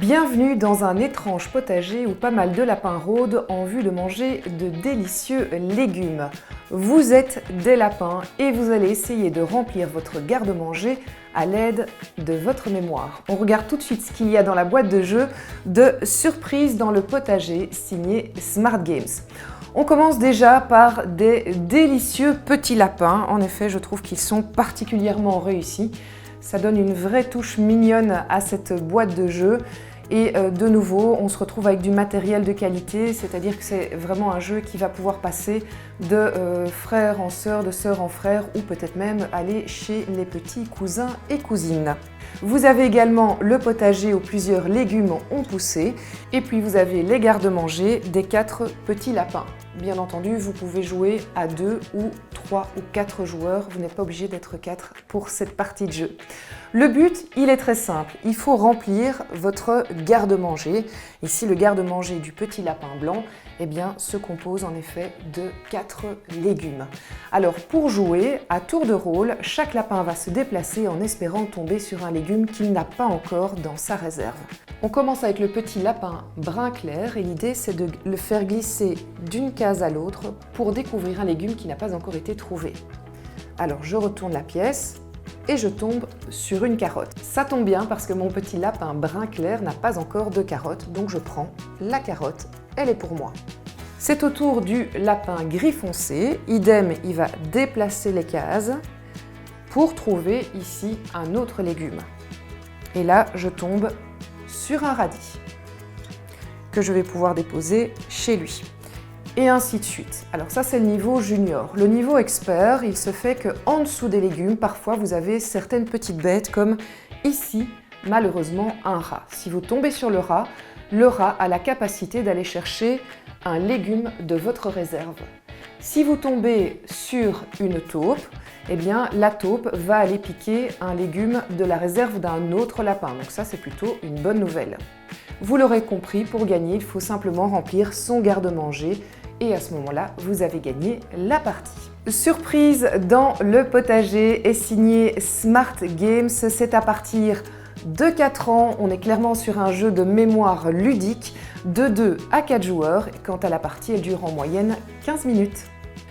Bienvenue dans un étrange potager où pas mal de lapins rôdent en vue de manger de délicieux légumes. Vous êtes des lapins et vous allez essayer de remplir votre garde-manger à l'aide de votre mémoire. On regarde tout de suite ce qu'il y a dans la boîte de jeu de Surprise dans le potager signé Smart Games. On commence déjà par des délicieux petits lapins. En effet, je trouve qu'ils sont particulièrement réussis. Ça donne une vraie touche mignonne à cette boîte de jeu. Et de nouveau, on se retrouve avec du matériel de qualité, c'est-à-dire que c'est vraiment un jeu qui va pouvoir passer de frère en sœur, de sœur en frère, ou peut-être même aller chez les petits cousins et cousines. Vous avez également le potager où plusieurs légumes ont poussé, et puis vous avez les garde-manger des 4 petits lapins. Bien entendu, vous pouvez jouer à 2 ou 3 ou 4 joueurs, vous n'êtes pas obligé d'être 4 pour cette partie de jeu. Le but, il est très simple, il faut remplir votre garde-manger. Ici, le garde-manger du petit lapin blanc se compose en effet de 4 légumes. Alors pour jouer, à tour de rôle, chaque lapin va se déplacer en espérant tomber sur un légume qu'il n'a pas encore dans sa réserve. On commence avec le petit lapin brun clair et l'idée c'est de le faire glisser d'une case à l'autre pour découvrir un légume qui n'a pas encore été trouvé. Alors je retourne la pièce et je tombe sur une carotte. Ça tombe bien parce que mon petit lapin brun clair n'a pas encore de carotte, donc je prends la carotte, elle est pour moi. C'est au tour du lapin gris foncé, idem, il va déplacer les cases pour trouver ici un autre légume. Et là, je tombe sur un radis que je vais pouvoir déposer chez lui. Et ainsi de suite. Alors ça, c'est le niveau junior. Le niveau expert, il se fait qu'en dessous des légumes, parfois, vous avez certaines petites bêtes comme ici, malheureusement, un rat. Si vous tombez sur le rat a la capacité d'aller chercher un légume de votre réserve. Si vous tombez sur une taupe, la taupe va aller piquer un légume de la réserve d'un autre lapin. Donc ça, c'est plutôt une bonne nouvelle. Vous l'aurez compris, pour gagner, il faut simplement remplir son garde-manger et à ce moment-là, vous avez gagné la partie. Surprise dans le potager est signé Smart Games. C'est à partir de 4 ans. On est clairement sur un jeu de mémoire ludique de 2 à 4 joueurs. Quant à la partie, elle dure en moyenne 15 minutes.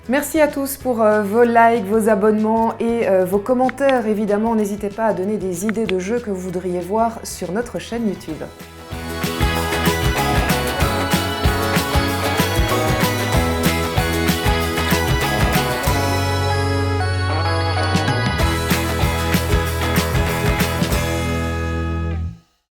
Merci à tous pour vos likes, vos abonnements et vos commentaires. Évidemment, n'hésitez pas à donner des idées de jeux que vous voudriez voir sur notre chaîne YouTube.